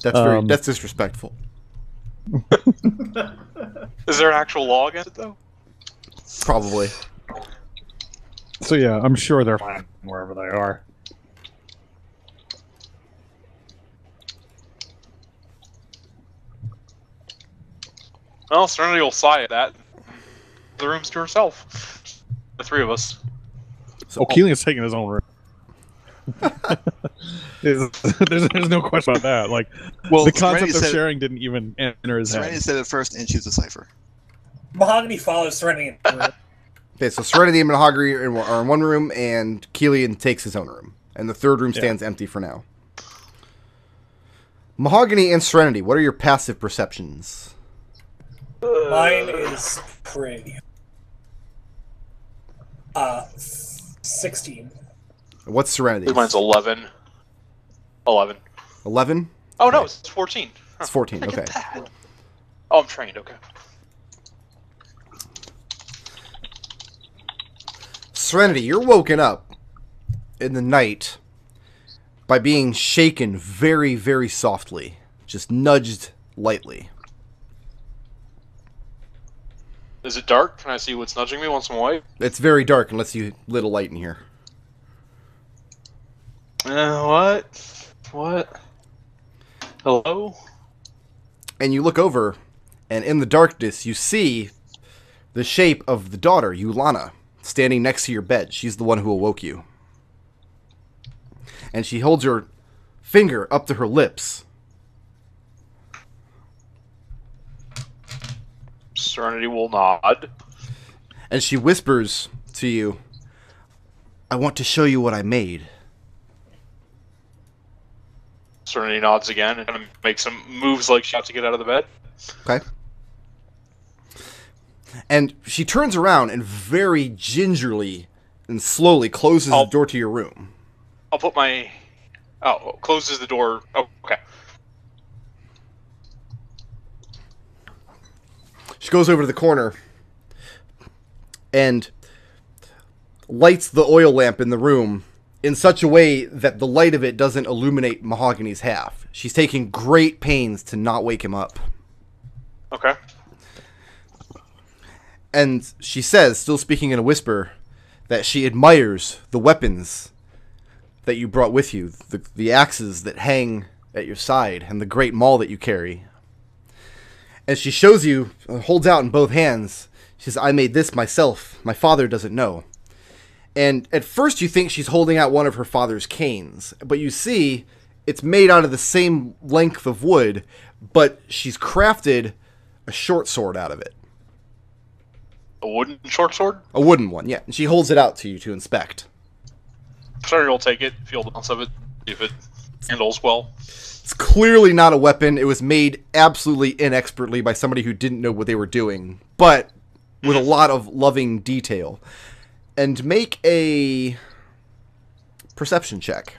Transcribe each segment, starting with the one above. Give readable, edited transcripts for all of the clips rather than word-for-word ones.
That's disrespectful. Is there an actual law against it, though? Probably. So yeah, I'm sure they're fine wherever they are. Well, Serenity will sigh at that. The room's to herself. The three of us. So Kelian's taking his own room. there's no question about that. Like, well, the concept of sharing didn't even enter his Serenity head. said it first, and she was a cipher. Mahogany follows Serenity. Okay, so Serenity and Mahogany are in one room, and Kelian takes his own room. And the third room stands empty for now. Mahogany and Serenity, what are your passive perceptions? Mine is pretty. 16. What's Serenity? Mine's 11. 11. 11? Oh, no, it's 14. Huh. It's 14, okay. Oh, I'm trained, okay. Serenity, you're woken up in the night by being shaken very, very softly. Just nudged lightly. Is it dark? Can I see what's nudging me once I'm awake? It's very dark unless you lit a light in here. What? What? Hello? And you look over, and in the darkness, you see the shape of the daughter, Yulana, standing next to your bed. She's the one who awoke you. And she holds her finger up to her lips. Serenity will nod. And she whispers to you, I want to show you what I made. Serenity nods again and kind of makes some moves like she has to get out of the bed. Okay. And she turns around and very gingerly and slowly closes the door to your room. I'll put my... Oh, closes the door. Oh, okay. She goes over to the corner and lights the oil lamp in the room in such a way that the light of it doesn't illuminate Mahogany's half. She's taking great pains to not wake him up. Okay. And she says, still speaking in a whisper, that she admires the weapons that you brought with you, the axes that hang at your side, and the great maul that you carry. And she shows you, holds out in both hands, she says, I made this myself. My father doesn't know. And at first you think she's holding out one of her father's canes, but you see it's made out of the same length of wood, but she's crafted a short sword out of it. A wooden short sword? A wooden one, yeah. And she holds it out to you to inspect. Sorry, you'll take it, feel the bounce of it, see if it handles well. It's clearly not a weapon. It was made absolutely inexpertly by somebody who didn't know what they were doing, but with a lot of loving detail. And make a perception check.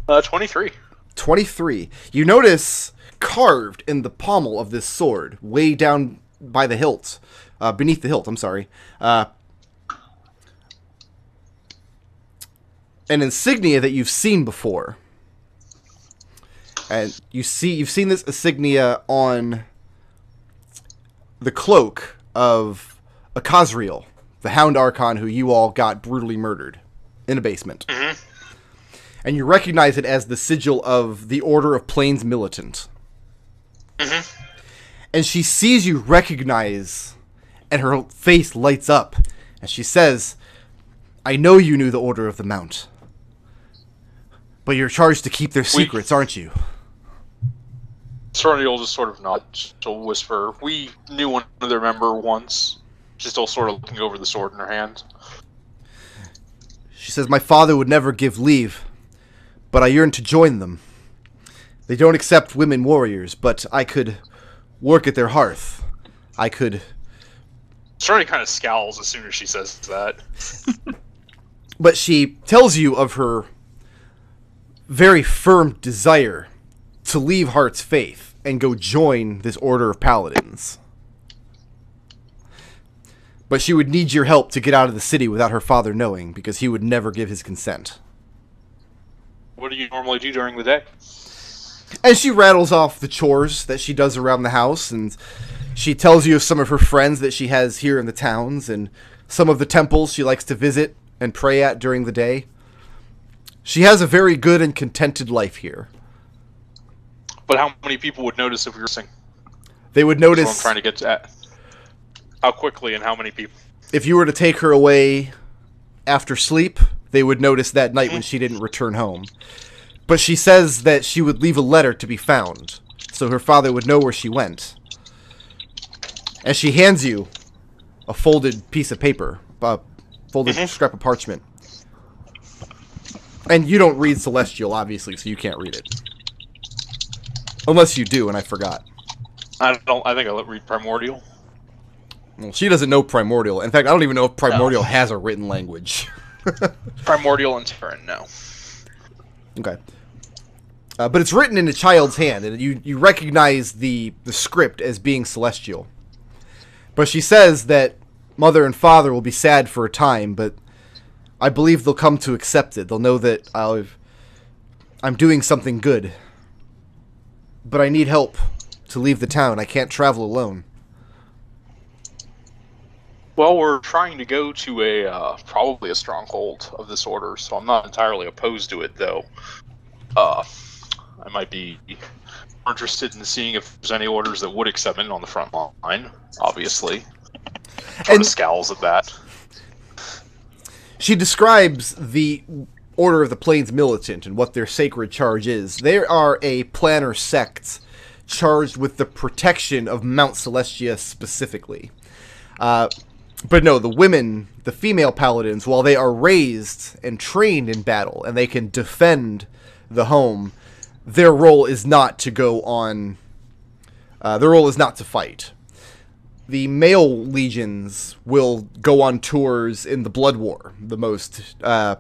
23. 23. You notice carved in the pommel of this sword, way down by the hilt, beneath the hilt, I'm sorry, an insignia that you've seen before. And you've seen this insignia on the cloak of Akazriel, the Hound Archon who you all got brutally murdered in a basement. Mm-hmm. And you recognize it as the sigil of the Order of Plains Militant. Mm-hmm. And she sees you recognize, and her face lights up, and she says, I know you knew the Order of the Mount, but you're charged to keep their secrets, aren't you? Serenity will just sort of nod. She'll whisper, we knew one of their member once. She's still sort of looking over the sword in her hand. She says, my father would never give leave, but I yearn to join them. They don't accept women warriors, but I could work at their hearth. I could... Serenity kind of scowls as soon as she says that. But she tells you of her very firm desire to leave Heart's faith and go join this Order of Paladins. But she would need your help to get out of the city without her father knowing, because he would never give his consent. What do you normally do during the day? And she rattles off the chores that she does around the house, and she tells you of some of her friends that she has here in the towns, and some of the temples she likes to visit and pray at during the day. She has a very good and contented life here. But how many people would notice if we were missing? They would That's what I'm notice trying to get at. How quickly and how many people? if you were to take her away after sleep, they would notice that night when she didn't return home. But she says that she would leave a letter to be found, so her father would know where she went. And she hands you a folded piece of paper, a folded scrap of parchment. And you don't read Celestial, obviously, so you can't read it. Unless you do, and I forgot. I think I read Primordial. Well, she doesn't know Primordial. In fact, I don't even know if Primordial has a written language. Primordial and Terran, no. Okay. But it's written in a child's hand, and you recognize the script as being Celestial. But she says that mother and father will be sad for a time, but I believe they'll come to accept it. They'll know that I'm doing something good. But I need help to leave the town. I can't travel alone. Well, we're trying to go to probably a stronghold of this order, so I'm not entirely opposed to it, though. I might be interested in seeing if there's any orders that would accept it on the front line, obviously. And scowls at that. She describes the Order of the Plains Militant and what their sacred charge is. They are a planner sect charged with the protection of Mount Celestia specifically. But no, the women, the female paladins, while they are raised and trained in battle and they can defend the home, their role is not to go on. Their role is not to fight. The male legions will go on tours in the Blood War. The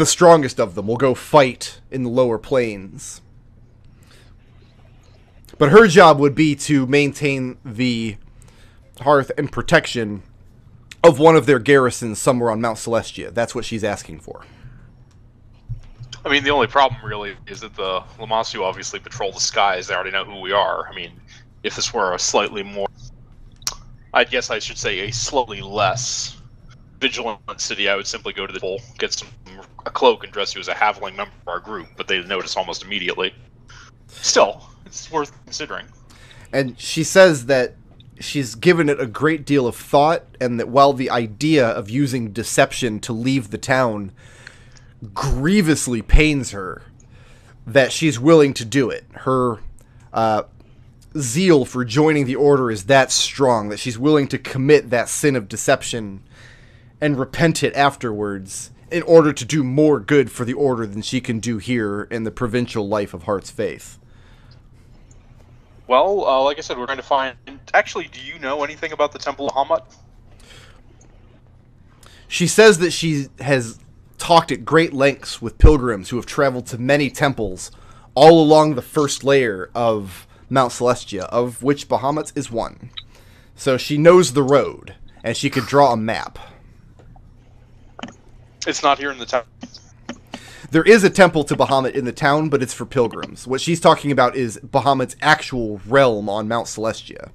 strongest of them will go fight in the lower plains. But her job would be to maintain the hearth and protection of one of their garrisons somewhere on Mount Celestia. That's what she's asking for. I mean, the only problem really is that the Lammasu obviously patrol the skies. They already know who we are. I mean, if this were a slightly more, I guess I should say a slightly less vigilant city, I would simply go to the pole, get a cloak, and dress you as a halfling member of our group, but they'd notice almost immediately. Still, it's worth considering. And she says that she's given it a great deal of thought, and that while the idea of using deception to leave the town grievously pains her, that she's willing to do it. Her zeal for joining the order is that strong that she's willing to commit that sin of deception and repent it afterwards in order to do more good for the order than she can do here in the provincial life of Heart's Faith. Well, like I said, we're going to find... Actually, do you know anything about the Temple of Hamut? She says that she has talked at great lengths with pilgrims who have traveled to many temples all along the first layer of Mount Celestia, of which Bahamut is one. So she knows the road, and she could draw a map. It's not here in the town. There is a temple to Bahamut in the town, but it's for pilgrims. What she's talking about is Bahamut's actual realm on Mount Celestia.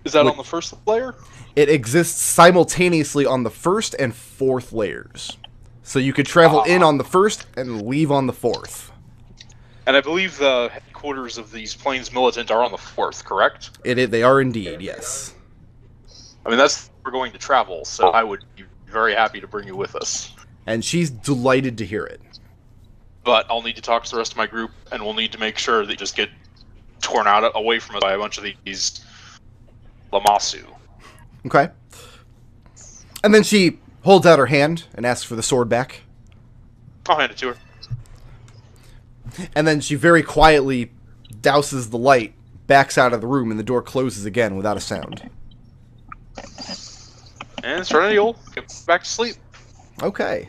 Is that on the first layer? It exists simultaneously on the first and fourth layers. So you could travel in on the first and leave on the fourth. And I believe the headquarters of these Plains Militant are on the fourth, correct? They are indeed, yes. I mean, that's where we're going to travel, so I would be very happy to bring you with us. And she's delighted to hear it. But I'll need to talk to the rest of my group, and we'll need to make sure they just get torn out away from us by a bunch of these Lammasu. Okay. And then she holds out her hand and asks for the sword back. I'll hand it to her. And then she very quietly douses the light, backs out of the room, and the door closes again without a sound. And Serenity will get back to sleep. Okay.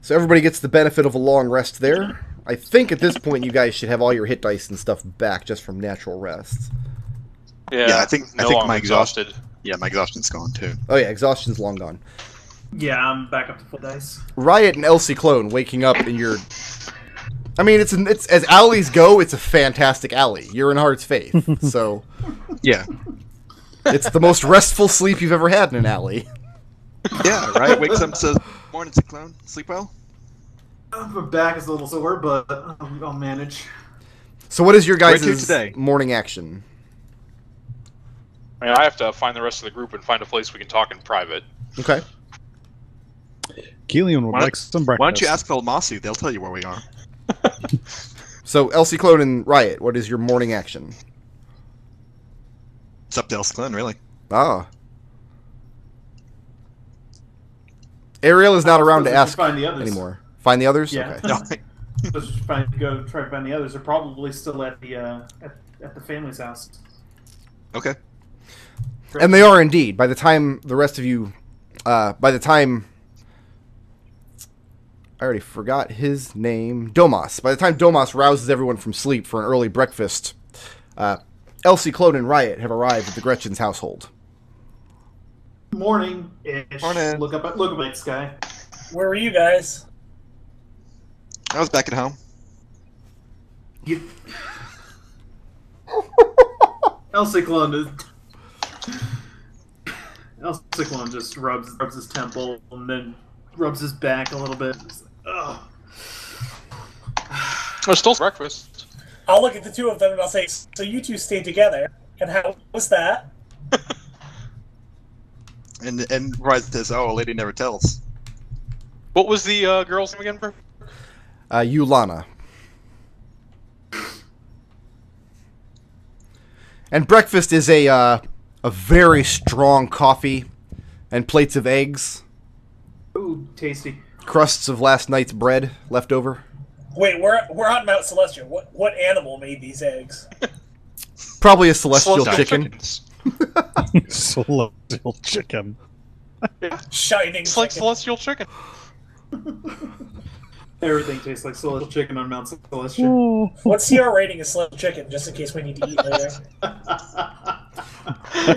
So everybody gets the benefit of a long rest there. I think at this point you guys should have all your hit dice and stuff back just from natural rests. Yeah, I think I'm my exhausted. Yeah, my exhaustion's gone too. Oh yeah, exhaustion's long gone. Yeah, I'm back up to full dice. Riot and Ciclon waking up in your... I mean, it's as alleys go, it's a fantastic alley. You're in Heart's Faith, so... Yeah. It's the most restful sleep you've ever had in an alley. Yeah, right? Wakes up and says, "Morning, Ciclon. Sleep well?" My back is a little sore, but I'll manage. So what is your Where to guys' today? morning action? I mean, I have to find the rest of the group and find a place we can talk in private. Okay. Kelian would Why like some breakfast. Why don't you ask Lammasu? They'll tell you where we are. So, Ciclon and Riot, what is your morning action? It's up to Ciclon, really. Ah. Ariel is not around to Let's ask find the others. anymore. Find the others? Yeah. Okay. No, Let's just go try to find the others. They're probably still at the at the family's house. okay. And they are indeed. By the time the rest of you... by the time... I already forgot his name. Domas. By the time Domas rouses everyone from sleep for an early breakfast, Ciclon and Riot have arrived at the Gretchen's household. Morning. -ish. Morning. Look up at the sky. Where were you guys? I was back at home. You... Ciclon just rubs his temple and then rubs his back a little bit. Ugh. There's still breakfast. I'll look at the two of them and I'll say, so you two stayed together, and how was that? And Riot says, "Oh, a lady never tells." What was the girl's name again, bro? Yulana. And breakfast is a very strong coffee and plates of eggs, Ooh, tasty. crusts of last night's bread left over. Wait, we're on Mount Celestial. What animal made these eggs? Probably a celestial Celestial chicken. chickens. Celestial chicken. Shining. It's like chicken. celestial chicken. Everything tastes like celestial chicken on Mount Celestial. What's your rating of celestial chicken, just in case we need to eat later?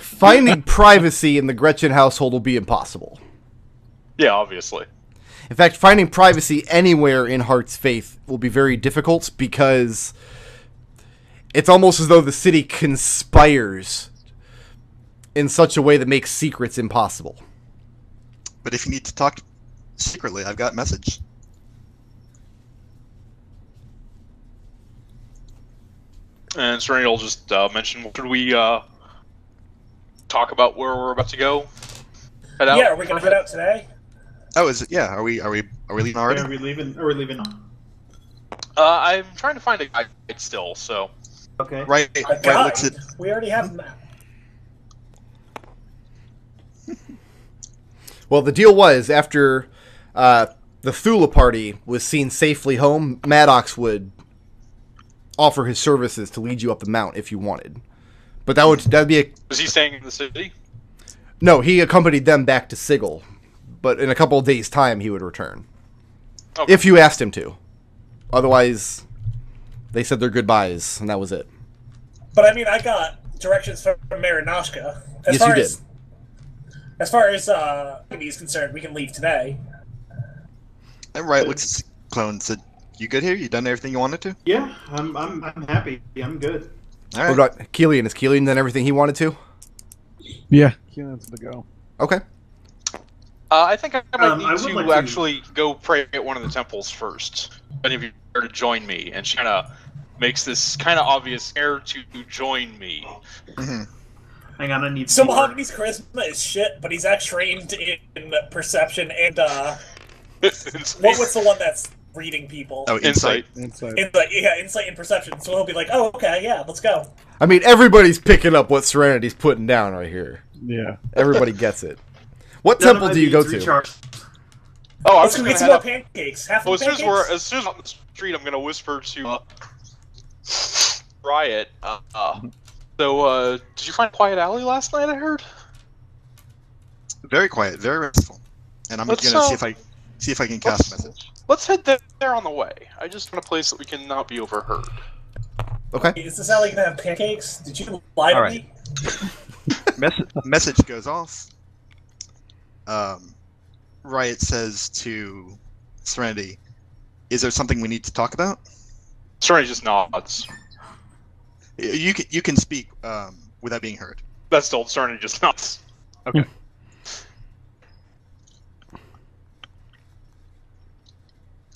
Finding privacy in the Gretchen household will be impossible. Yeah, obviously. In fact, finding privacy anywhere in Heart's Faith will be very difficult because it's almost as though the city conspires in such a way that makes secrets impossible. But if you need to talk secretly, I've got a message. And Serenity will just mention, should we talk about where we're about to go? Head out? Yeah, are we gonna head out today? Oh, is it? Yeah. Are we leaving already? Are we leaving? Are we leaving? I'm trying to find a guide still, so... Okay. Right. A Right. guide. Looks at. We already have a map. Well, the deal was, after the Thula party was seen safely home, Maddox would offer his services to lead you up the mount if you wanted. But that'd be a... Is he staying in the city? No, he accompanied them back to Sigil. But in a couple of days' time, he would return. Okay. If you asked him to. Otherwise, they said their goodbyes, and that was it. But I mean, I got directions from Marinashka. Yes, you did. As far as is concerned, we can leave today. And Riot looks at Clone and said, "You good here? You done everything you wanted to?" Yeah, I'm happy. I'm good. All What right. about Kelian? Has Kelian done everything he wanted to? Yeah, Kelian's to go. Okay. I think I might I need would to like to- actually go pray at one of the temples first. Any of you are to join me, and she kind of makes this kind of obvious air to join me. Mm-hmm. Hang on, I need. So more. Mahogany's charisma is shit, but he's actually trained in perception and what was the one that's reading people? Oh, insight. Inside. Insight and perception. So he'll be like, "Oh, okay, yeah, let's go." I mean, everybody's picking up what Serenity's putting down right here. Yeah. Everybody gets it. What None of temple my do you go needs to? recharge. Oh, I Let's was go going get to some head more up. pancakes. Half Well, of as the soon pancakes. as on the street, I'm going to whisper to Riot. So, did you find a quiet alley last night? I heard. Very quiet, very restful. And I'm Let's, gonna see if I can cast a message. Let's head there on the way. I just want a place that we can not be overheard. Okay. Is this alley gonna have pancakes? Did you lie to All right. me? Message goes off. Riot says to Serenity, "Is there something we need to talk about?" Serenity just nods. You can speak without being heard. That's still Serenity just nods. Okay.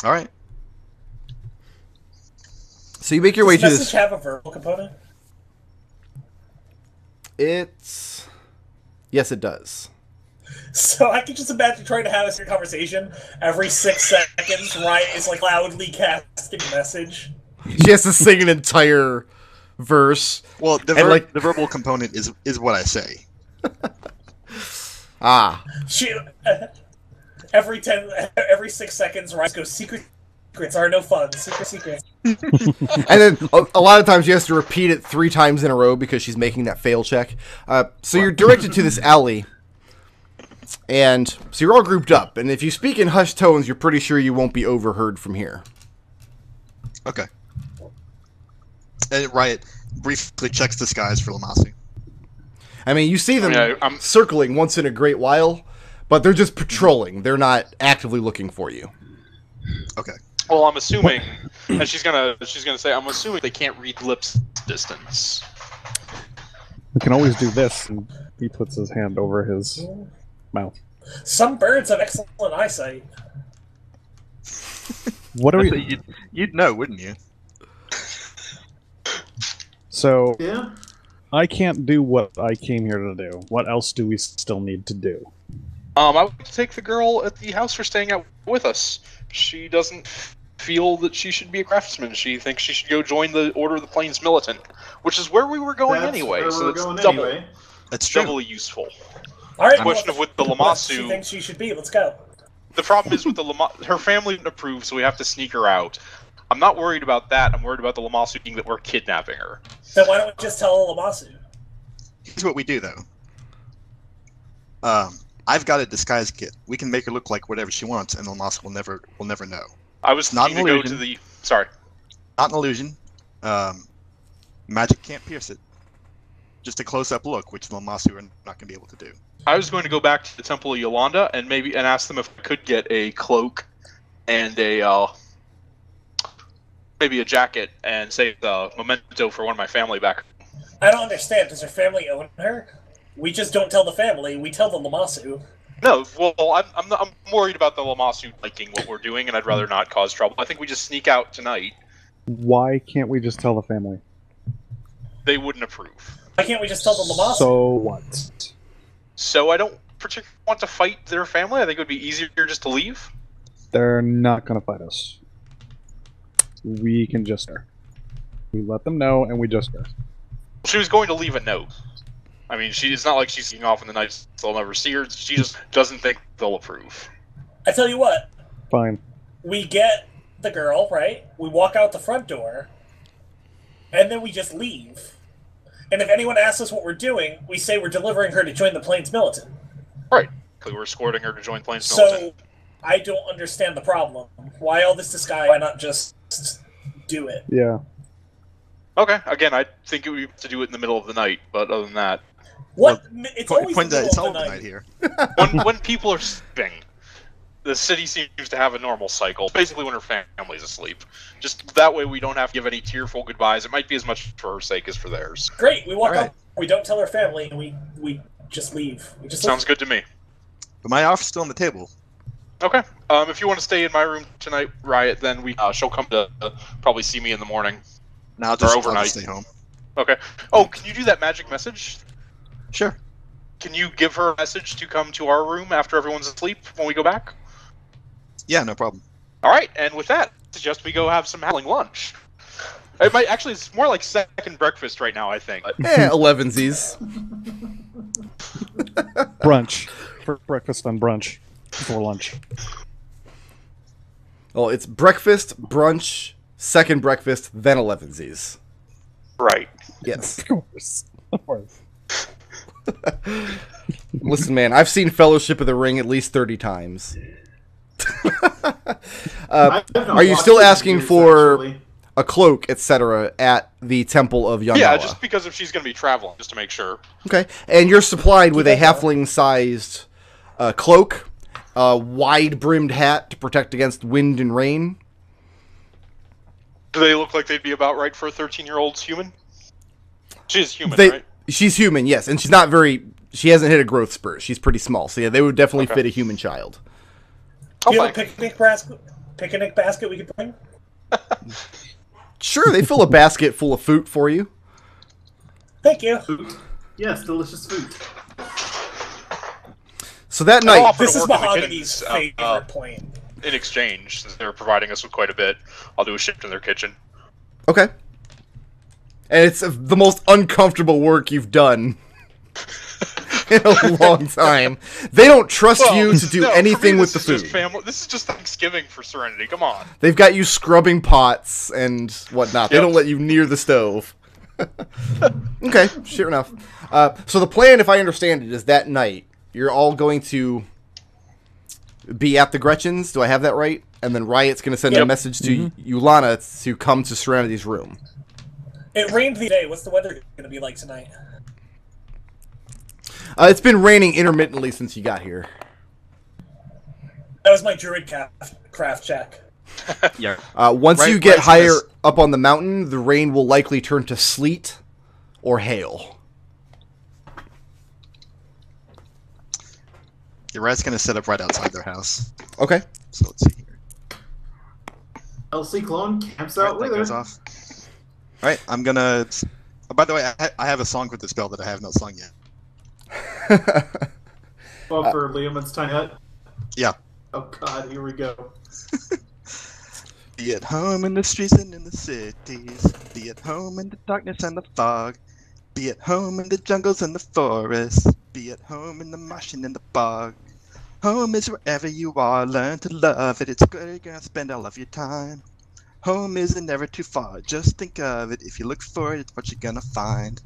All right. So you make your way Does to message this. have a verbal component? Yes, it does. So I can just imagine trying to have a conversation every 6 seconds. Riot is like loudly casting a message. She has to sing an entire verse. Well, And, the verbal component is what I say. Ah. She every 6 seconds, Riot goes, secrets are no fun. Secrets. And then a lot of times she has to repeat it 3 times in a row because she's making that fail check. So you're directed to this alley. And so you're all grouped up. And if you speak in hushed tones, you're pretty sure you won't be overheard from here. Okay. And Riot briefly checks the skies for Lammasu. I mean, you see them I'm circling once in a great while, but they're just patrolling. They're not actively looking for you. Okay. Well, I'm assuming, and she's gonna say, I'm assuming they can't read lips distance. We can always do this, and he puts his hand over his mouth. Some birds have excellent eyesight. What are we? You'd know, wouldn't you? So Yeah. I can't do what I came here to do. What else do we still need to do? I would take the girl at the house for staying out with us. She doesn't feel that she should be a craftsman. She thinks she should go join the Order of the Plains Militant, which is where we were going That's anyway. where So we're it's going double, anyway. That's true. doubly useful. All right, The question of with the what she Lammasu, thinks she should be. Let's go. the problem is with the her family didn't approve, so we have to sneak her out. I'm not worried about that. I'm worried about the Lammasu thinking that we're kidnapping her. Then why don't we just tell Lammasu? Here's what we do, though. I've got a disguise kit. We can make her look like whatever she wants, and Lammasu will never know. I was Not thinking an to go illusion. to the... Sorry. Not an illusion. Magic can't pierce it. Just a close-up look, which Lammasu are not going to be able to do. I was going to go back to the Temple of Yolanda and ask them if I could get a cloak and a maybe a jacket and save the memento for one of my family back. I don't understand. Does her family own her? We just don't tell the family. We tell the Lammasu. No, well, I'm worried about the Lammasu liking what we're doing, and I'd rather not cause trouble. I think we just sneak out tonight. Why can't we just tell the family? They wouldn't approve. Why can't we just tell the Lammasu? So what? So I don't particularly want to fight their family. I think it would be easier just to leave. They're not gonna fight us. We can just we let them know, and we just She was going to leave a note. I mean, it's not like she's sneaking off in the night, so they'll never see her. She just doesn't think they'll approve. I tell you what. Fine. We get the girl, right? We walk out the front door, and then we just leave. And if anyone asks us what we're doing, we say we're delivering her to join the Plains Militant. Right. We're escorting her to join Plains So, Militant. I don't understand the problem. Why all this disguise? Why not just do it? Yeah. Okay, again, I think we have to do it in the middle of the night, but other than that... What? It's always Point the that it's middle all of the the night. night here. when people are sleeping, the city seems to have a normal cycle. Basically, when her family's asleep. Just that way we don't have to give any tearful goodbyes. It might be as much for her sake as for theirs. Great. We walk All right. up. We don't tell her family, and we just leave. We just Sounds good to me. But my offer's still on the table. Okay. If you want to stay in my room tonight, Riot, then she'll come to probably see me in the morning. Now I'll just overnight. stay home. Okay. Oh, can you do that magic message? Sure. Can you give her a message to come to our room after everyone's asleep when we go back? Yeah, no problem. All right, and with that, I suggest we go have some howling lunch. It might actually, it's more like second breakfast right now, I think. But 11sies. Brunch. For breakfast and brunch. Before lunch. Well, it's breakfast, brunch, second breakfast, then 11sies. right. Yes. Of course. Of course. Listen, man, I've seen Fellowship of the Ring at least 30 times. Are you still asking for a cloak, etc., at the Temple of Yandala? Yeah, just because if she's going to be traveling, just to make sure. Okay, and you're supplied with a halfling-sized cloak, a wide-brimmed hat to protect against wind and rain. Do they look like they'd be about right for a 13-year-old human? She's human, right? She's human, yes, and she's not very... She hasn't hit a growth spurt. She's pretty small, so yeah, they would definitely fit a human child. Do you have a picnic basket we could bring? Sure, they fill a basket full of food for you. Thank you. Food. Yes, delicious food. So that night... This is Mahogany's favorite point. In exchange, since they're providing us with quite a bit, I'll do a shift in their kitchen. Okay. And it's the most uncomfortable work you've done in a long time. They don't trust you to do anything with the food. This is just Thanksgiving for Serenity. Come on. They've got you scrubbing pots and whatnot. They don't let you near the stove. Okay, sure enough. So the plan, if I understand it, is that night you're all going to be at the Gretchen's. Do I have that right? And then Riot's going to send a message to Yulana to come to Serenity's room. It rained the day. What's the weather going to be like tonight? It's been raining intermittently since you got here. That was my Druid craft check. Yeah. Once you get higher up on the mountain, the rain will likely turn to sleet or hail. Your rat's gonna set up right outside their house. Okay. So let's see here. Ciclon camps out with her. Off. All right, I'm gonna. Oh, by the way, I have a song with the spell that I have not sung yet. Oh, for Liam's Tiny Hut? Yeah. Oh god, here we go. Be at home in the streets and in the cities. Be at home in the darkness and the fog. Be at home in the jungles and the forests. Be at home in the marsh and in the bog. Home is wherever you are. Learn to love it. It's where you're gonna spend all of your time. Home isn't never too far. Just think of it. If you look for it, it's what you're gonna find.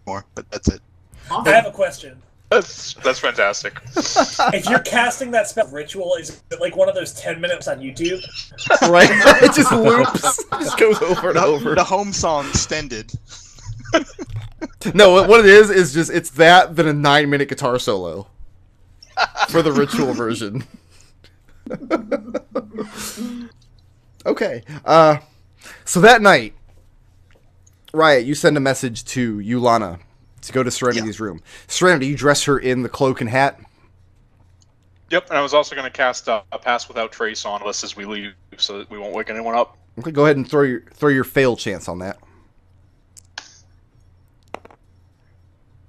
More, but that's it. I have a question. That's fantastic. If you're casting that spell ritual, is it like one of those 10 minutes on YouTube? Right? It just loops. It just goes over and over. The home song extended. No, what it is just, it's that, then a 9-minute guitar solo. For the ritual version. Okay. So that night, Riot, you send a message to Yulana to go to Serenity's room. Serenity, you dress her in the cloak and hat. Yep, and I was also going to cast a Pass Without Trace on us as we leave, so that we won't wake anyone up. Okay, go ahead and throw your fail chance on that.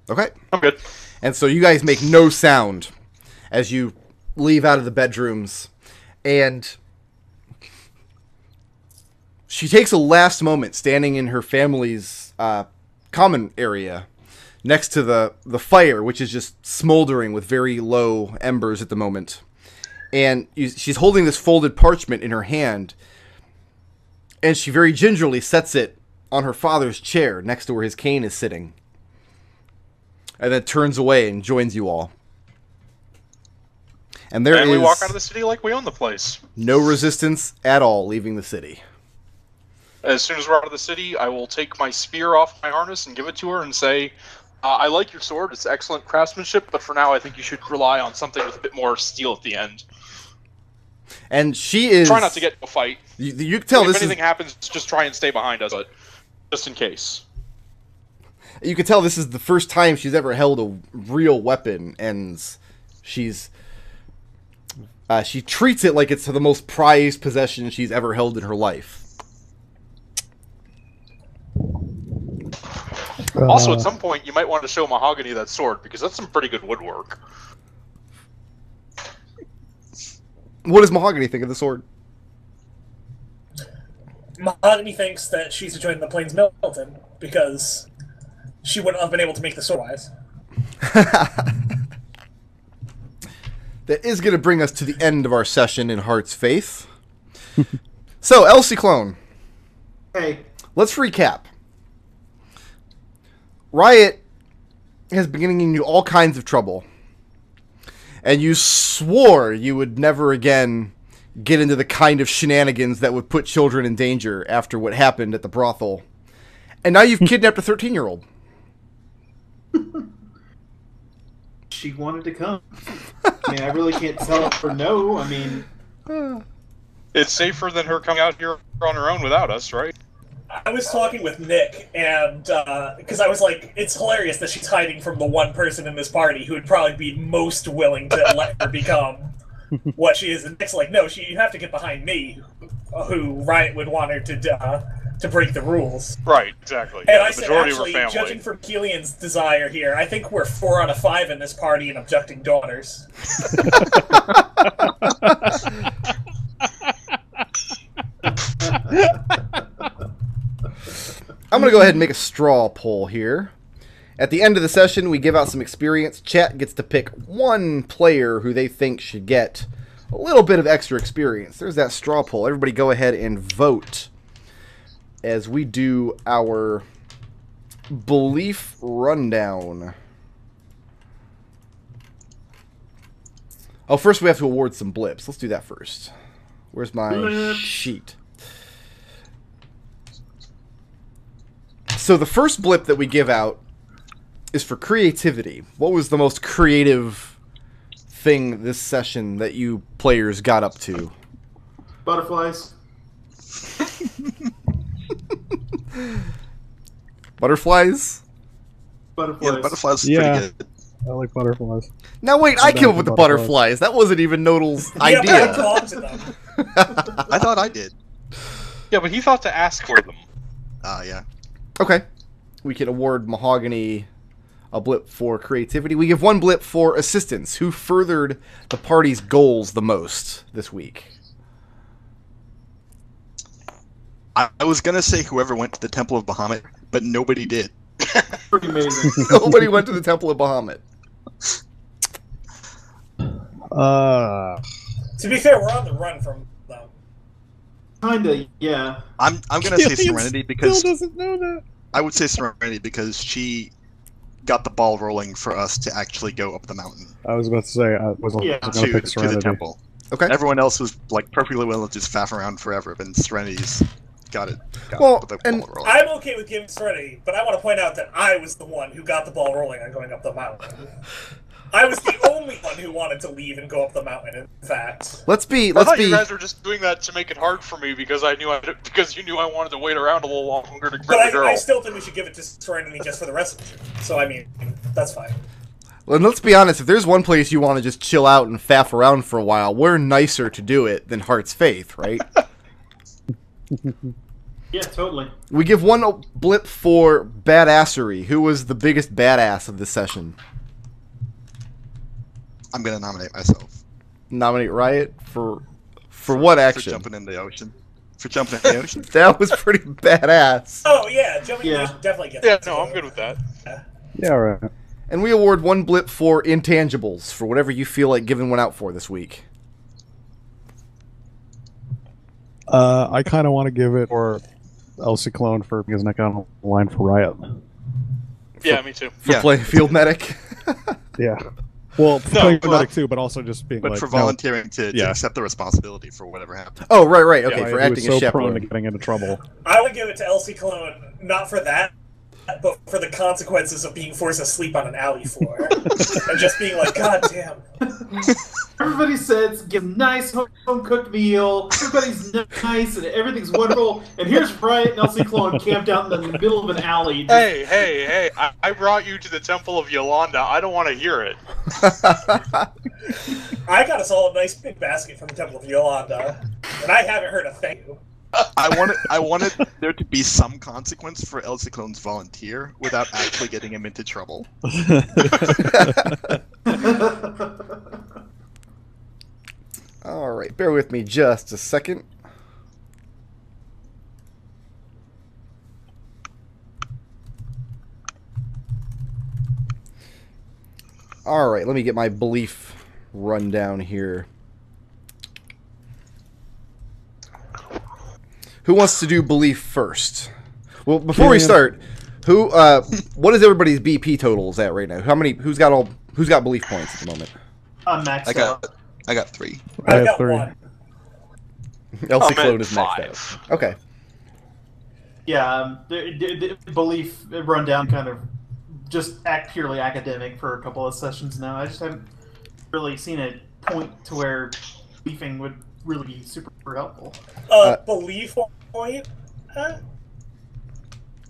Okay. I'm good. And so you guys make no sound as you leave out of the bedrooms, and she takes a last moment standing in her family's common area next to the fire, which is just smoldering with very low embers at the moment. And she's holding this folded parchment in her hand, and she very gingerly sets it on her father's chair next to where his cane is sitting, and then turns away and joins you all. And we walk out of the city like we own the place. No resistance at all leaving the city. As soon as we're out of the city, I will take my spear off my harness and give it to her and say, I like your sword, it's excellent craftsmanship, but for now I think you should rely on something with a bit more steel at the end. And she is... Try not to get into a fight. You can tell if anything happens, just try and stay behind us, but just in case. You can tell this is the first time she's ever held a real weapon, and she treats it like it's the most prized possession she's ever held in her life. Also, at some point, you might want to show Mahogany that sword, because that's some pretty good woodwork. What does Mahogany think of the sword? Mahogany thinks that she's enjoying the Plains Milton, because she wouldn't have been able to make the sword wise. That is going to bring us to the end of our session in Heart's Faith. So, Ciclon. Hey. Let's recap. Riot has been getting into all kinds of trouble. and you swore you would never again get into the kind of shenanigans that would put children in danger after what happened at the brothel. And now you've kidnapped a 13-year-old. She wanted to come. I mean, I really can't tell her no. I mean, It's safer than her coming out here on her own without us, right? I was talking with Nick, and because I was like, it's hilarious that she's hiding from the one person in this party who would probably be most willing to let her become what she is. And Nick's like, no, you have to get behind me, who Riot would want her to break the rules. Right, exactly. And Yeah, I the said, majority actually, of her family. judging from Kelian's desire here, I think we're 4 out of 5 in this party in abducting daughters. I'm going to go ahead and make a straw poll here. At the end of the session, we give out some experience. Chat gets to pick one player who they think should get a little bit of extra experience. There's that straw poll. Everybody go ahead and vote as we do our belief rundown. Oh, first we have to award some blips. Let's do that first. Where's my sheet? So the first blip that we give out is for creativity. What was the most creative thing this session that you players got up to? butterflies. Butterflies? Butterflies. Yeah, the butterflies is Yeah. pretty good. I like butterflies. Now wait, I down came up for with the butterflies. butterflies. That wasn't even Nodal's Yeah, but I idea. talked to them. I thought I did. Yeah, but he thought to ask for them. Yeah. Okay. We can award Mahogany a blip for creativity. We give one blip for assistance. Who furthered the party's goals the most this week? I was gonna say whoever went to the Temple of Bahamut, but nobody did. Pretty amazing. Nobody went to the Temple of Bahamut. To be fair, we're on the run from them. Kinda, yeah. I'm gonna say Serenity because Still doesn't know that. I would say Serenity because she got the ball rolling for us to actually go up the mountain I was about to say I was Yeah. going to, to pick to the Serenity. temple. Okay. Everyone else was like perfectly willing to just faff around forever, but Serenity's got it. Well, the and- ball rolling. I'm okay with giving Serenity, but I want to point out that I was the one who got the ball rolling on going up the mountain. I was the only one who wanted to leave and go up the mountain, in fact. Let's be. I thought you guys were just doing that to make it hard for me because because you knew I wanted to wait around a little longer to But grab the girl. I still think we should give it to Serenity just for the rest of it. So, I mean, that's fine. Well, let's be honest. If there's one place you want to just chill out and faff around for a while, we're nicer to do it than Heart's Faith, right? Yeah, totally. We give one blip for badassery. Who was the biggest badass of this session? I'm gonna nominate myself Nominate Riot for what for action? jumping in the ocean. For jumping in the ocean. That was pretty badass. Oh, yeah, jumping Yeah. in definitely gets Yeah, it, no, too. I'm good with that. Yeah, right. And we award one blip for intangibles for whatever you feel like giving one out for this week. I kind of want to give it for Ciclon for his neck on the line for Riot. Yeah, me too. For Yeah. playing field medic. Yeah. Well, No, playing but- medic too, but also just being But like for no, volunteering to Yeah. accept the responsibility for whatever happened. Oh, right. Okay, Yeah, for Riot, who acting is as so prone to chaperone. getting into trouble. I would give it to Elsie Cologne, not for that, but for the consequences of being forced to sleep on an alley floor. And just being like, God damn. Everybody says, give nice home-cooked meal, everybody's nice, and everything's wonderful, and here's Riot and Elsie Clone camped out in the middle of an alley. just- Hey, I brought you to the Temple of Yolanda. I don't want to hear it. I got us all a nice big basket from the Temple of Yolanda, and I haven't heard a thank you. I wanted there to be some consequence for El Ciclone's volunteer without actually getting him into trouble. All right, bear with me just a second. All right, let me get my belief rundown here. Who wants to do belief first? Well, before we Kelian. start, what is everybody's BP totals at right now? Who's got belief points at the moment? I'm maxed out. I got 3. I I've have got 3. one. Elsie I'm at Clone is maxed 5. out. Okay. Yeah, the belief rundown kind of just act purely academic for a couple of sessions now. I just haven't really seen a point to where beliefing would really be super helpful. Belief point? Huh?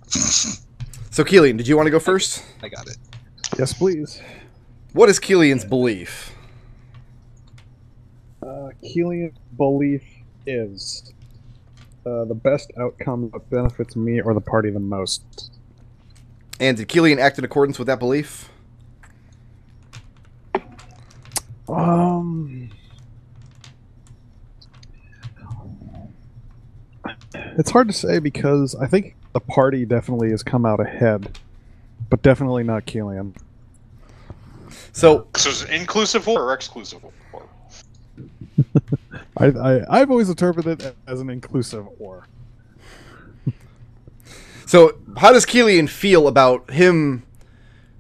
So, Kelian, did you want to go first? I got it. Yes, please. What is Kelian's belief? Kelian's belief is the best outcome that benefits me or the party the most. And did Kelian act in accordance with that belief? It's hard to say because I think the party definitely has come out ahead, but definitely not Kelian. So, So is it inclusive war or exclusive war? I've always interpreted it as an inclusive or. So, how does Kelian feel about him?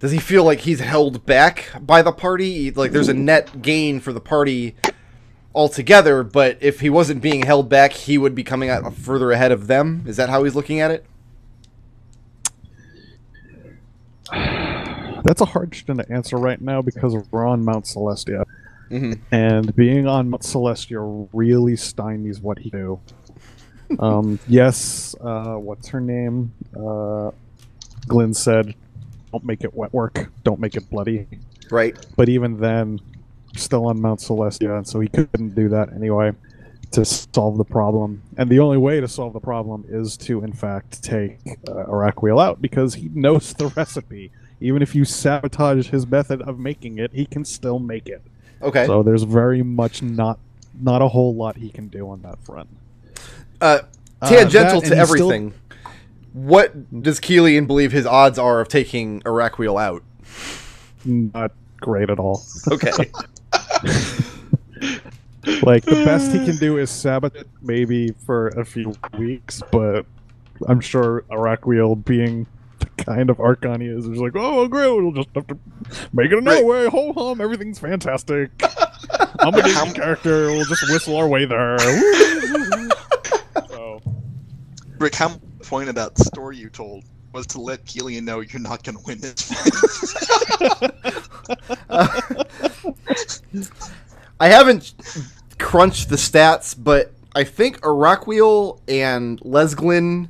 Does he feel like he's held back by the party? Like there's a net gain for the party altogether, but if he wasn't being held back, he would be coming out further ahead of them? Is that how he's looking at it? That's a hard question to answer right now because we're on Mount Celestia. Mm-hmm. And being on Mount Celestia really stymies what he do. Yes, what's her name? Glyn said, don't make it wet work, don't make it bloody. Right. But even then, still on Mount Celestia, and so he couldn't do that anyway to solve the problem. And the only way to solve the problem is to, in fact, take Araquiel out, because he knows the recipe. Even if you sabotage his method of making it, he can still make it. Okay. So there's very much not a whole lot he can do on that front. Tangential that, to everything. What does Kelian believe his odds are of taking Araquiel out? Not great at all. Okay. Like, the best he can do is sabotage it maybe for a few weeks, but I'm sure Araquiel, being the kind of Archon he is like, oh, great, we'll just have to make it another way, ho-hum, everything's fantastic. I'm a Disney character, we'll just whistle our way there. So. Rick, how much point of that story you told was to let Kelian know you're not going to win this fight? I haven't crunched the stats, but I think Araquiel and Lesglin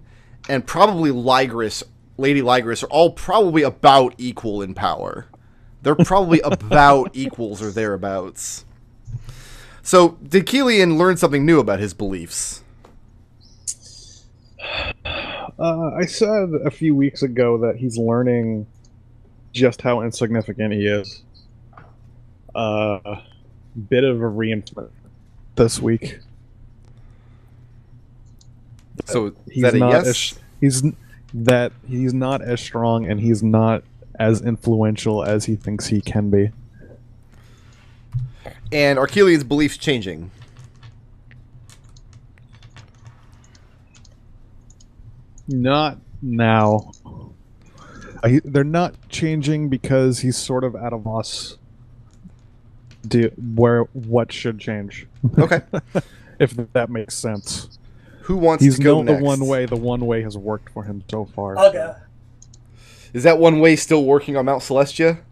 and probably Lady Ligris are all probably about equal in power. They're probably about equals or thereabouts. So, did Kelian learn something new about his beliefs? I said a few weeks ago that he's learning just how insignificant he is. Bit of a reinforcement this week. So, He's that a not yes? he's not as strong and he's not as influential as he thinks he can be. And are Kelian's beliefs changing? Not now. They're not changing because he's sort of out of us. What should change? Okay. If that makes sense. Who wants He's to go known next? the one way. The one way has worked for him so far. I'll go. Is that one way still working on Mount Celestia?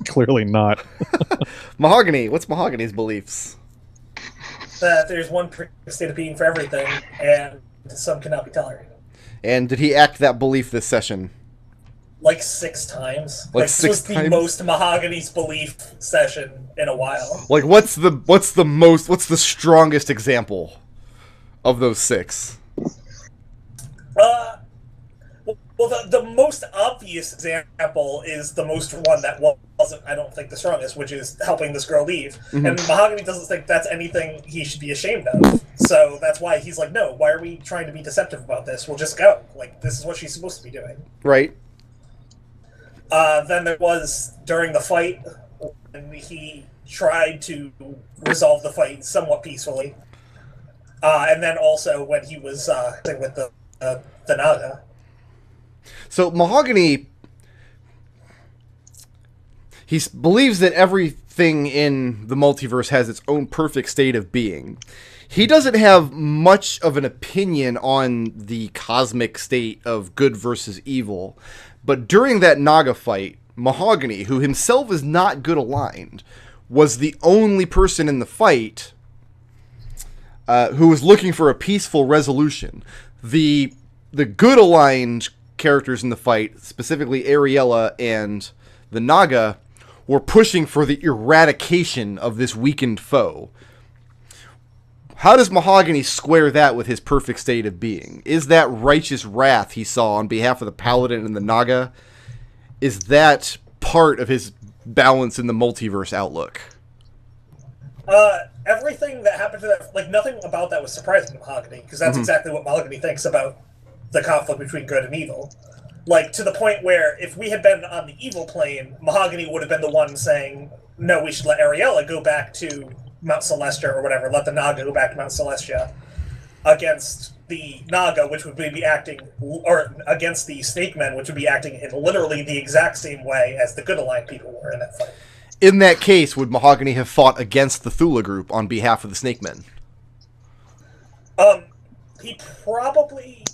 Clearly not. Mahogany, what's Mahogany's beliefs? That there's one state of being for everything, and some cannot be tolerated. And did he act that belief this session? Like 6 times. Like this 6 was the times? most Mahogany's belief session in a while. Like, what's the strongest example of those 6? Well, the most obvious example is the most one that wasn't, I don't think, the strongest, which is helping this girl leave. Mm-hmm. And Mahogany doesn't think that's anything he should be ashamed of. So that's why he's like, no, why are we trying to be deceptive about this? We'll just go. Like, this is what she's supposed to be doing. Right. Then there was, during the fight, when he tried to resolve the fight somewhat peacefully. And then also when he was with the Naga. So Mahogany, He believes that everything in the multiverse has its own perfect state of being. He doesn't have much of an opinion on the cosmic state of good versus evil, but during that Naga fight, Mahogany, who himself is not good aligned, was the only person in the fight who was looking for a peaceful resolution. The good aligned characters in the fight, specifically Ariella and the Naga, were pushing for the eradication of this weakened foe. How does Mahogany square that with his perfect state of being? Is that righteous wrath he saw on behalf of the Paladin and the Naga, is that part of his balance in the multiverse outlook? Everything that happened to that, like, nothing about that was surprising to Mahogany, because that's exactly what Mahogany thinks about the conflict between good and evil. Like, to the point where if we had been on the evil plane, Mahogany would have been the one saying, no, we should let Ariella go back to Mount Celestia or whatever, let the Naga go back to Mount Celestia, against the Naga, which would be acting, or against the Snake Men, which would be acting in literally the exact same way as the good aligned people were in that fight. In that case, would Mahogany have fought against the Thula group on behalf of the Snake Men? He probably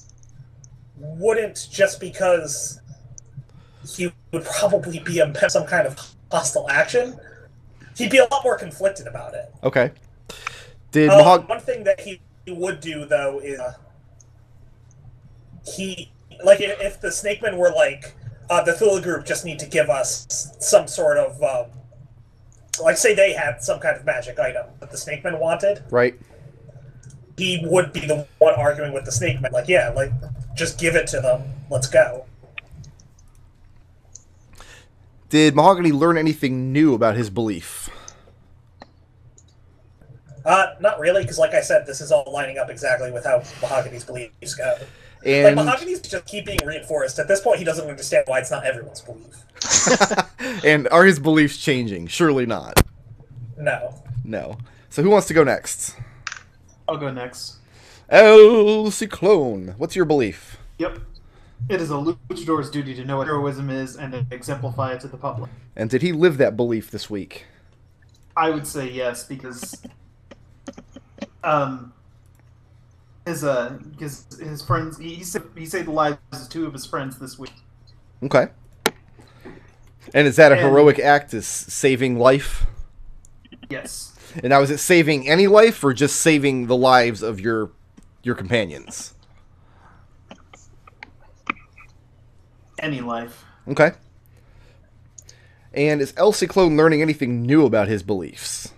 wouldn't, just because he would probably be some kind of hostile action. He'd be a lot more conflicted about it. Okay. Did one thing that he would do, though, is if the Snake Men were like, the Thula group just need to give us some sort of, like, say they had some kind of magic item that the Snake Men wanted. Right. He would be the one arguing with the Snake Men, like, yeah, like, just give it to them. Let's go. Did Mahogany learn anything new about his belief? Not really, because like I said, this is all lining up exactly with how Mahogany's beliefs go. And like, Mahogany's just keep being reinforced. At this point, he doesn't understand why it's not everyone's belief. And are his beliefs changing? Surely not. No. No. So who wants to go next? I'll go next. Ciclon, what's your belief? Yep. It is a luchador's duty to know what heroism is and to exemplify it to the public. And did he live that belief this week? I would say yes, because his friends, he saved the lives of 2 of his friends this week. Okay. And is that a heroic act, is saving life? Yes. And now, is it saving any life, or just saving the lives of your companions? Any life. Okay. And is Ciclon learning anything new about his beliefs?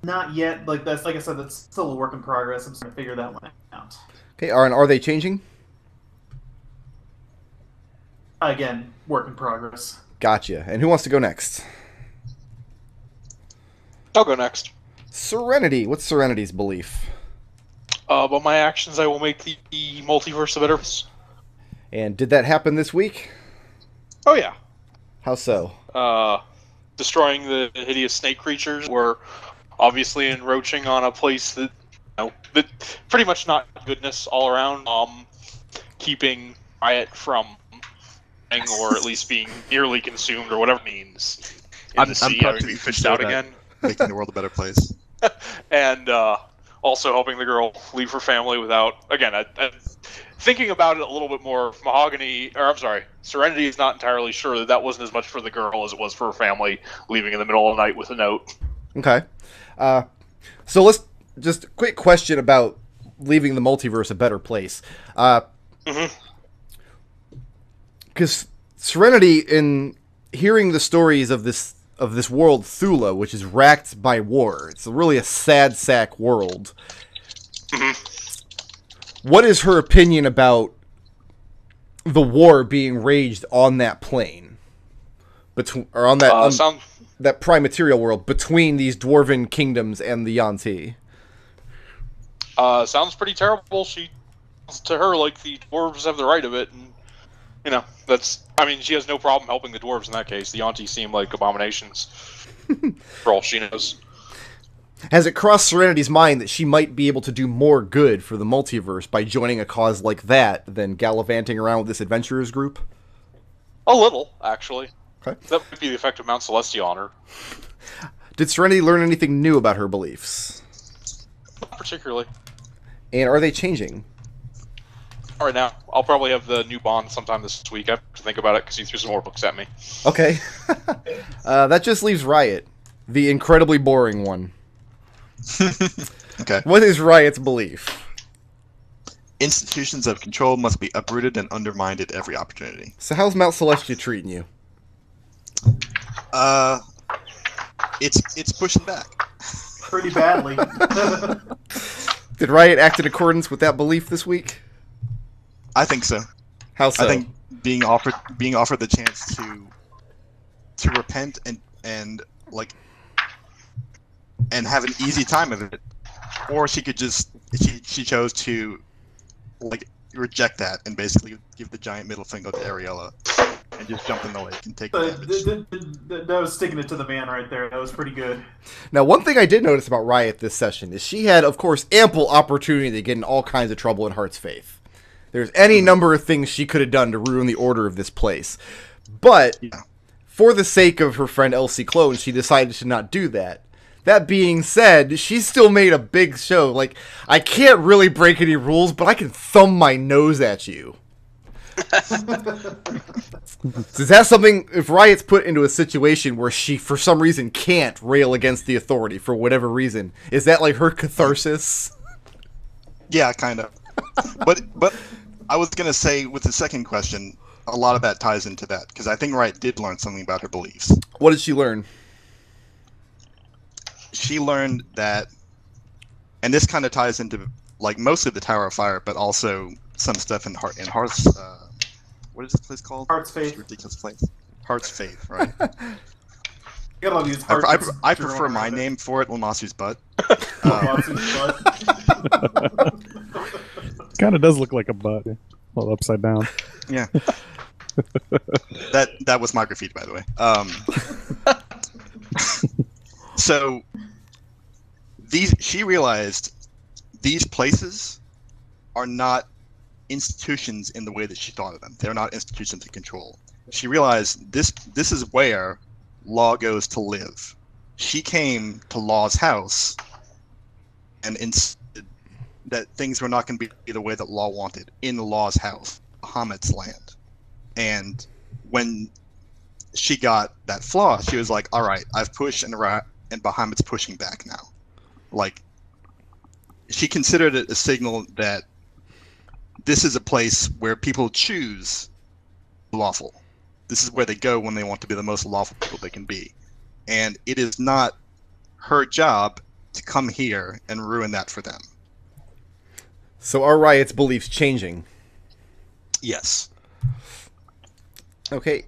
Not yet. Like I said, that's still a work in progress. I'm trying to figure that one out. Okay, are they changing? Again, work in progress. Gotcha. And who wants to go next? I'll go next. Serenity. What's Serenity's belief? By my actions, I will make the multiverse a better place. And did that happen this week? Oh, yeah. How so? Destroying the hideous snake creatures were obviously encroaching on a place that, that pretty much not goodness all around. Keeping Riot from, or at least being nearly consumed, or whatever it means, in the sea, having to be fished out again. Making the world a better place. And also helping the girl leave her family without, again, thinking about it a little bit more, Serenity is not entirely sure that wasn't as much for the girl as it was for her family, leaving in the middle of the night with a note. Okay. So let's just a quick question about leaving the multiverse a better place. Because Serenity, in hearing the stories of this world Thula, which is racked by war, it's really a sad sack world. What is her opinion about the war being waged on that plane, on that prime material world between these dwarven kingdoms and the Yuan-Ti? Sounds pretty terrible. To her, like, the dwarves have the right of it, and she has no problem helping the dwarves in that case. The Yuan-Ti seem like abominations, for all she knows. Has it crossed Serenity's mind that she might be able to do more good for the multiverse by joining a cause like that than gallivanting around with this adventurers group? A little, actually. Okay. That would be the effect of Mount Celestia on her. Did Serenity learn anything new about her beliefs? Not particularly. And are they changing? All right, now I'll probably have the new bond sometime this week. I have to think about it because you threw some more books at me. Okay. That just leaves Riot, the incredibly boring one. Okay. What is Riot's belief? Institutions of control must be uprooted and undermined at every opportunity. So how's Mount Celestia treating you? It's pushing back. Pretty badly. Did Riot act in accordance with that belief this week? I think so. How so? I think being offered the chance to repent and have an easy time of it, or she could just she chose to reject that and basically give the giant middle finger to Ariella and just jump in the lake and take damage. That was sticking it to the man right there. That was pretty good. Now, one thing I did notice about Riot this session is she had, of course, ample opportunity to get in all kinds of trouble in Heart's Faith. There's any number of things she could have done to ruin the order of this place. But, for the sake of her friend Ciclon, she decided to not do that. That being said, she still made a big show. Like, I can't really break any rules, but I can thumb my nose at you. Is that something, if Riot's put into a situation where she, for some reason, can't rail against the authority for whatever reason, is that like her catharsis? Yeah, kind of. But I was going to say, with the second question, a lot of that ties into that, because I think Riot did learn something about her beliefs. What did she learn? She learned that, and this kind of ties into mostly the Tower of Fire, but also some stuff in Hearth's. What is this place called? Heart's Faith. It's a ridiculous place. Heart's Faith, right? You gotta use I prefer my name for it, Lammasu's butt. Kind of does look like a butt, well, upside down. Yeah. That was my graffiti, by the way. So she realized these places are not institutions in the way that she thought of them. They're not institutions of control. She realized this is where Law goes to live. She came to Law's house and insisted that things were not going to be the way that Law wanted in Law's house, Bahamut's land. And when she got that flaw, she was like, all right, I've pushed and Bahamut's pushing back now. She considered it a signal that this is a place where people choose lawful. This is where they go when they want to be the most lawful people they can be. And it is not her job to come here and ruin that for them. So are Riot's beliefs changing? Yes. Okay.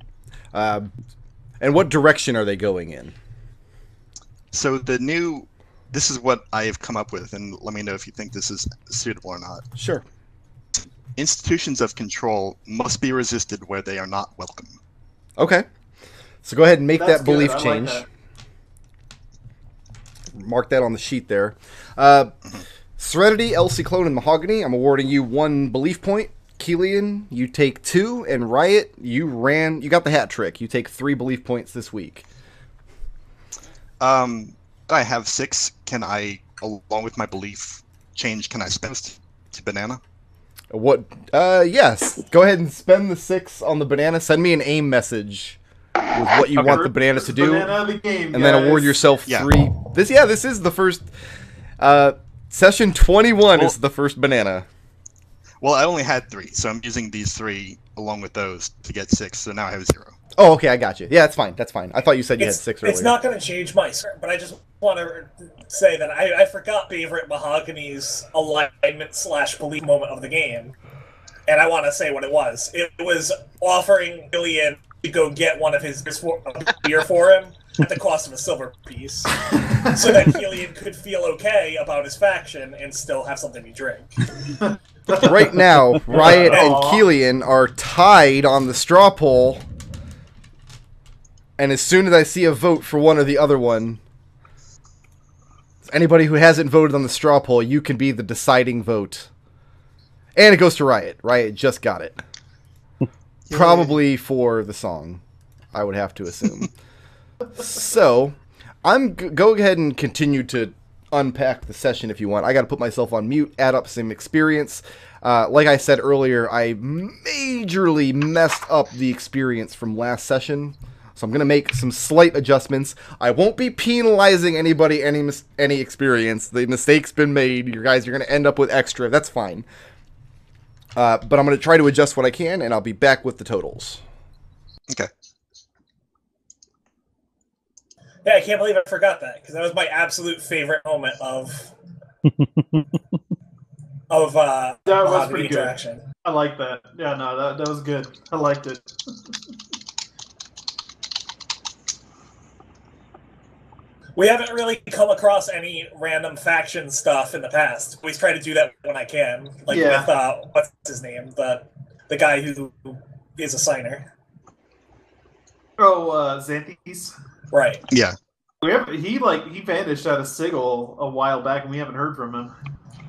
And what direction are they going in? So this is what I have come up with, and let me know if you think this is suitable or not. Sure. Institutions of control must be resisted where they are not welcome. Okay. So go ahead and make That's that belief good. I change. like Mark that on the sheet there. Serenity, Ciclon, and Mahogany, I'm awarding you 1 belief point. Kelian, you take 2, and Riot, you got the hat trick. You take 3 belief points this week. I have 6. Can I, along with my belief change, can I spend this to banana? What? Yes. Go ahead and spend the 6 on the banana. Send me an aim message with what you want the bananas to do, Banana of the game, and then award yourself 3. This is the first. Session 21 is the first banana. Well, I only had 3, so I'm using these 3 along with those to get 6. So now I have 0. Oh, okay, I got you. Yeah, that's fine. That's fine. I thought you said you had 6 earlier. It's not going to change my score, but I just want to say that I forgot favorite Mahogany's alignment/belief moment of the game, and I want to say what it was. It was offering Kelian to go get one of his beer for him at the cost of a silver piece, so that Kelian could feel okay about his faction and still have something to drink. Right now, Riot and Kelian are tied on the straw poll. And as soon as I see a vote for one or the other one, anybody who hasn't voted on the straw poll, you can be the deciding vote. And it goes to Riot. Riot just got it. Probably for the song, I would have to assume. So, go ahead and continue to unpack the session if you want. I got to put myself on mute, add up some experience. Like I said earlier, I majorly messed up the experience from last session, so I'm going to make some slight adjustments. I won't be penalizing anybody any experience. The mistake's been made. You guys are going to end up with extra. That's fine. But I'm going to try to adjust what I can, and I'll be back with the totals. Okay. Yeah, I can't believe I forgot that, because that was my absolute favorite moment of That was pretty interaction. good. I like that. Yeah, no, that was good. I liked it. We haven't really come across any random faction stuff in the past. We always try to do that when I can. Like with, what's his name? The guy who is a signer. Oh, Xanthes. Right. Yeah. He vanished out of Sigil a while back, and we haven't heard from him.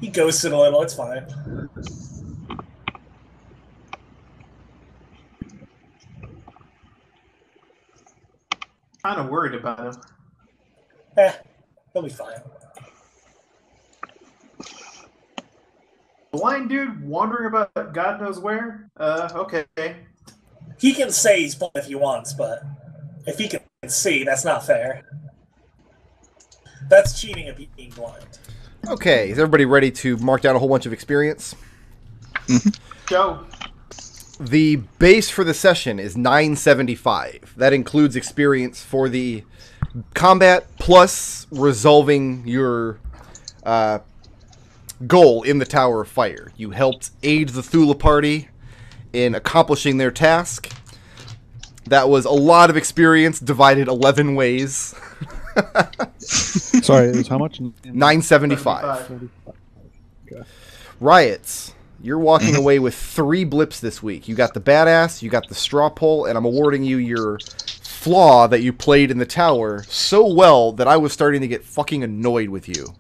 He ghosted a little. It's fine. Kind of worried about him. He'll be fine. Blind dude wandering about God knows where? Okay. He can say he's blind if he wants, but if he can see, that's not fair. That's cheating at being blind. Okay, is everybody ready to mark down a whole bunch of experience? Go. The base for the session is 975. That includes experience for the combat plus resolving your goal in the Tower of Fire. You helped aid the Thula party in accomplishing their task. That was a lot of experience divided 11 ways. Sorry, it was how much? 975. Okay. Riots. You're walking away with 3 blips this week. You got the badass, you got the straw poll, and I'm awarding you your flaw that you played in the tower so well that I was starting to get fucking annoyed with you.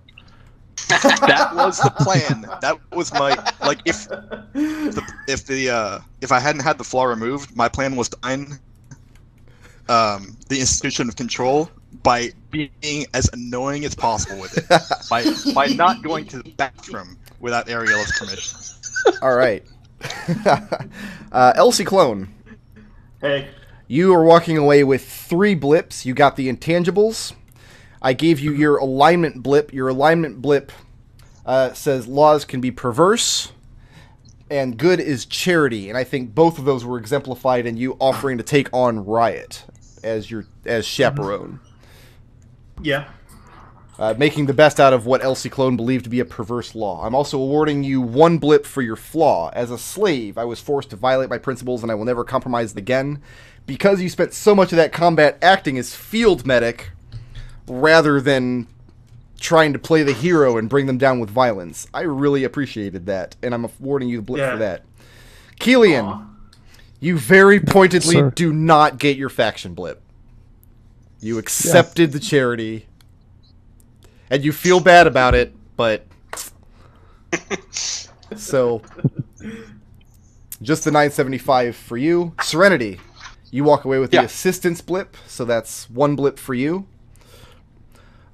That was the plan. That was my if I hadn't had the flaw removed, my plan was to end the institution of control by being as annoying as possible with it. by not going to the bathroom without Ariela's permission. All right. Elsie Clone. Hey. You are walking away with 3 blips. You got the intangibles. I gave you your alignment blip. Your alignment blip says laws can be perverse, and good is charity. And I think both of those were exemplified in you offering to take on Riot as chaperone. Yeah. Making the best out of what Elsie Clone believed to be a perverse law. I'm also awarding you 1 blip for your flaw. As a slave, I was forced to violate my principles, and I will never compromise again. Because you spent so much of that combat acting as field medic, rather than trying to play the hero and bring them down with violence. I really appreciated that, and I'm awarding you the blip for that. Kelian, you very pointedly do not get your faction blip. You accepted the charity. And you feel bad about it, but... So... Just the 975 for you. Serenity. You walk away with the assistance blip, so that's 1 blip for you.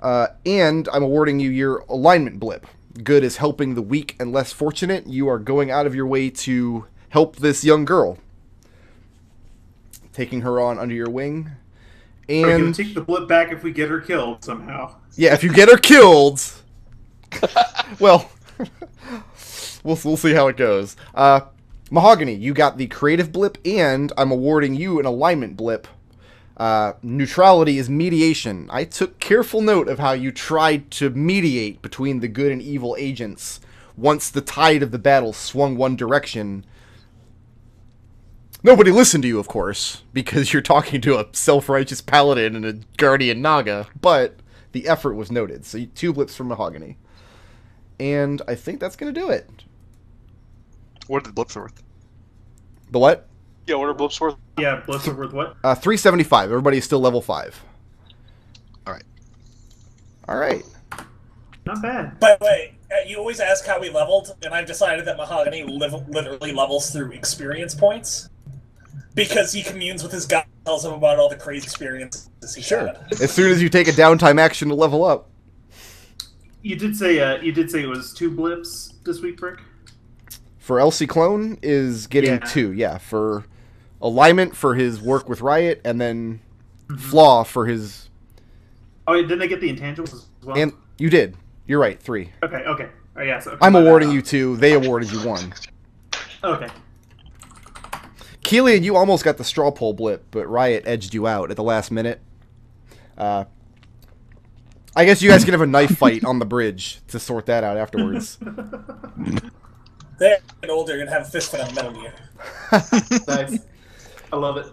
And I'm awarding you your alignment blip. Good is helping the weak and less fortunate. You are going out of your way to help this young girl. Taking her on under your wing. And... We're going to take the blip back if we get her killed somehow. Yeah, if you get her killed, well, we'll see how it goes. Mahogany, you got the creative blip, and I'm awarding you an alignment blip. Neutrality is mediation. I took careful note of how you tried to mediate between the good and evil agents once the tide of the battle swung one direction. Nobody listened to you, of course, because you're talking to a self-righteous paladin and a guardian naga, but... the effort was noted. So 2 blips from Mahogany. And I think that's going to do it. What are the blips worth? The what? Yeah, what are blips worth? Yeah, blips are worth what? 375. Everybody is still level 5. Alright. Alright. Not bad. By the way, you always ask how we leveled, and I've decided that Mahogany literally levels through experience points. Because he communes with his god, tells him about all the crazy experiences he's had. As soon as you take a downtime action to level up. You did say it was 2 blips this week, Brick? For LC Clone is getting 2, yeah. For Alignment for his work with Riot, and then Flaw for his... Oh, didn't they get the intangibles as well? And you did. You're right, 3. Okay. Oh, yeah, so, okay. I'm awarding you 2, they awarded you 1. Okay. Kelian, you almost got the straw poll blip, but Riot edged you out at the last minute. I guess you guys can have a knife fight on the bridge to sort that out afterwards. They're older and have a fist fight on Metal Gear. Nice. I love it.